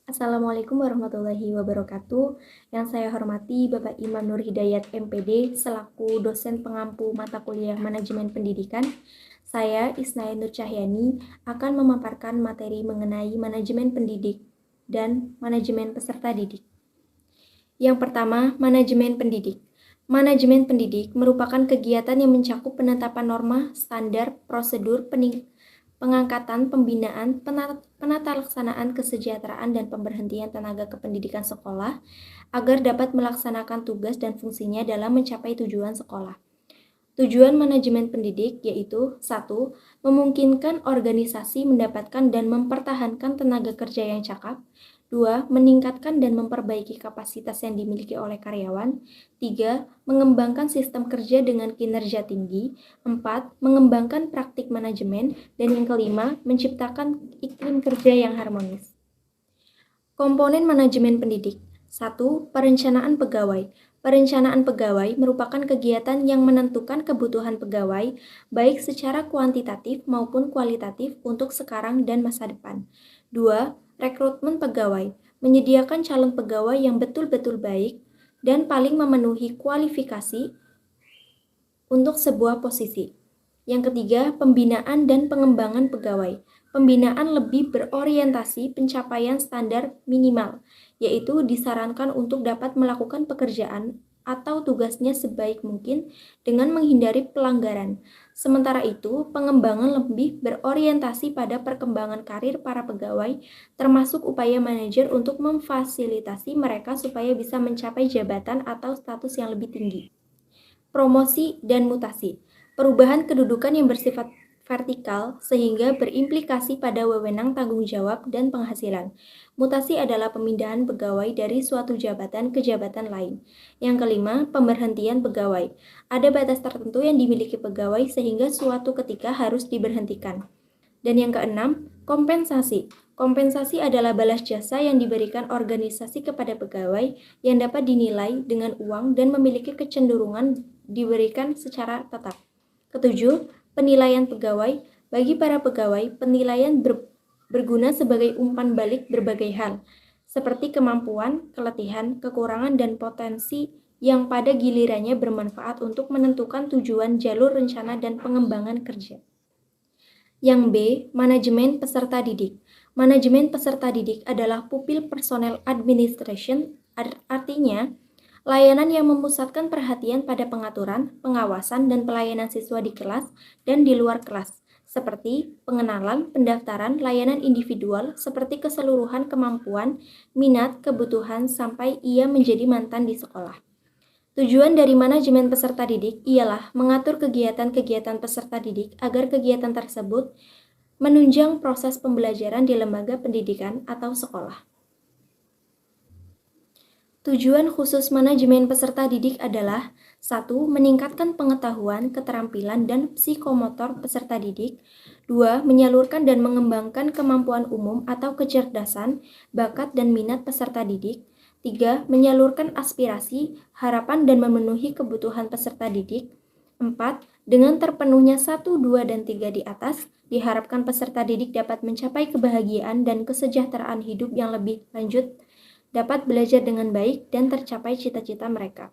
Assalamualaikum warahmatullahi wabarakatuh. Yang saya hormati Bapak Imam Nur Hidayat MPD selaku dosen pengampu mata kuliah Manajemen Pendidikan. Saya Isnaya Nur Cahyani akan memaparkan materi mengenai manajemen pendidik dan manajemen peserta didik. Yang pertama, manajemen pendidik. Manajemen pendidik merupakan kegiatan yang mencakup penetapan norma, standar, prosedur, pengangkatan, pembinaan, penata laksanaan kesejahteraan dan pemberhentian tenaga kependidikan sekolah agar dapat melaksanakan tugas dan fungsinya dalam mencapai tujuan sekolah. Tujuan manajemen pendidik yaitu 1. Memungkinkan organisasi mendapatkan dan mempertahankan tenaga kerja yang cakap. 2. Meningkatkan dan memperbaiki kapasitas yang dimiliki oleh karyawan. 3. Mengembangkan sistem kerja dengan kinerja tinggi. 4. Mengembangkan praktik manajemen. Dan yang kelima, menciptakan iklim kerja yang harmonis. Komponen manajemen pendidik. 1. Perencanaan pegawai. Perencanaan pegawai merupakan kegiatan yang menentukan kebutuhan pegawai, baik secara kuantitatif maupun kualitatif untuk sekarang dan masa depan. 2. Rekrutmen pegawai. Menyediakan calon pegawai yang betul-betul baik dan paling memenuhi kualifikasi untuk sebuah posisi. Yang ketiga, pembinaan dan pengembangan pegawai. Pembinaan lebih berorientasi pencapaian standar minimal, yaitu disarankan untuk dapat melakukan pekerjaan atau tugasnya sebaik mungkin dengan menghindari pelanggaran. Sementara itu, pengembangan lebih berorientasi pada perkembangan karir para pegawai, termasuk upaya manajer untuk memfasilitasi mereka supaya bisa mencapai jabatan atau status yang lebih tinggi. Promosi dan mutasi. Perubahan kedudukan yang bersifat vertikal sehingga berimplikasi pada wewenang tanggung jawab dan penghasilan. Mutasi adalah pemindahan pegawai dari suatu jabatan ke jabatan lain. Yang kelima, pemberhentian pegawai. Ada batas tertentu yang dimiliki pegawai sehingga suatu ketika harus diberhentikan. Dan yang keenam, kompensasi. Kompensasi adalah balas jasa yang diberikan organisasi kepada pegawai yang dapat dinilai dengan uang dan memiliki kecenderungan diberikan secara tetap. Ketujuh, penilaian pegawai. Bagi para pegawai, penilaian berguna sebagai umpan balik berbagai hal, seperti kemampuan, keletihan, kekurangan, dan potensi yang pada gilirannya bermanfaat untuk menentukan tujuan jalur rencana dan pengembangan kerja. Yang B, manajemen peserta didik. Manajemen peserta didik adalah pupil personal administration, artinya layanan yang memusatkan perhatian pada pengaturan, pengawasan, dan pelayanan siswa di kelas dan di luar kelas, seperti pengenalan, pendaftaran, layanan individual, seperti keseluruhan kemampuan, minat, kebutuhan, sampai ia menjadi mantan di sekolah. Tujuan dari manajemen peserta didik ialah mengatur kegiatan-kegiatan peserta didik agar kegiatan tersebut menunjang proses pembelajaran di lembaga pendidikan atau sekolah. Tujuan khusus manajemen peserta didik adalah 1. Meningkatkan pengetahuan, keterampilan, dan psikomotor peserta didik. 2. Menyalurkan dan mengembangkan kemampuan umum atau kecerdasan, bakat, dan minat peserta didik. 3. Menyalurkan aspirasi, harapan, dan memenuhi kebutuhan peserta didik. 4. Dengan terpenuhnya 1, 2, dan 3 di atas, diharapkan peserta didik dapat mencapai kebahagiaan dan kesejahteraan hidup yang lebih lanjut, dapat belajar dengan baik, dan tercapai cita-cita mereka.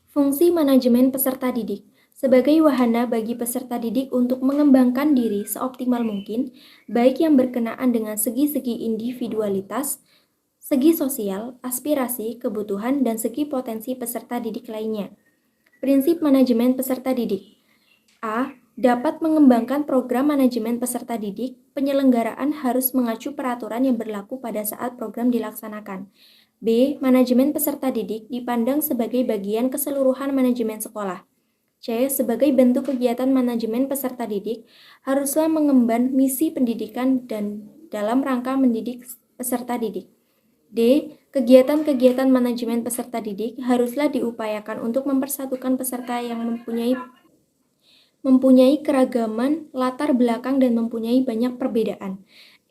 Fungsi manajemen peserta didik sebagai wahana bagi peserta didik untuk mengembangkan diri seoptimal mungkin, baik yang berkenaan dengan segi-segi individualitas, segi sosial, aspirasi, kebutuhan, dan segi potensi peserta didik lainnya. Prinsip manajemen peserta didik. A. Dapat mengembangkan program manajemen peserta didik, penyelenggaraan harus mengacu peraturan yang berlaku pada saat program dilaksanakan. B. Manajemen peserta didik dipandang sebagai bagian keseluruhan manajemen sekolah. C. Sebagai bentuk kegiatan manajemen peserta didik, haruslah mengemban misi pendidikan dan dalam rangka mendidik peserta didik. D. Kegiatan-kegiatan manajemen peserta didik haruslah diupayakan untuk mempersatukan peserta yang mempunyai keragaman latar belakang dan mempunyai banyak perbedaan.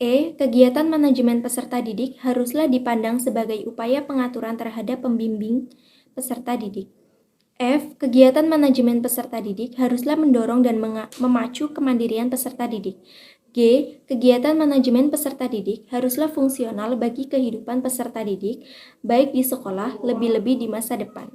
E. Kegiatan manajemen peserta didik haruslah dipandang sebagai upaya pengaturan terhadap pembimbing peserta didik. F. Kegiatan manajemen peserta didik haruslah mendorong dan memacu kemandirian peserta didik. G. Kegiatan manajemen peserta didik haruslah fungsional bagi kehidupan peserta didik, baik di sekolah, lebih-lebih di masa depan.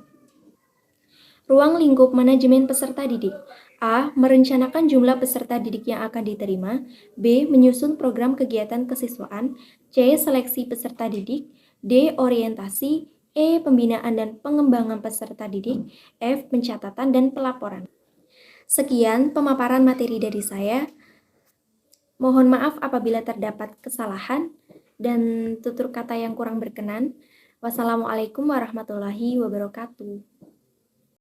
Ruang lingkup manajemen peserta didik. A. Merencanakan jumlah peserta didik yang akan diterima. B. Menyusun program kegiatan kesiswaan. C. Seleksi peserta didik. D. Orientasi. E. Pembinaan dan pengembangan peserta didik. F. Pencatatan dan pelaporan. Sekian pemaparan materi dari saya. Mohon maaf apabila terdapat kesalahan dan tutur kata yang kurang berkenan. Wassalamualaikum warahmatullahi wabarakatuh.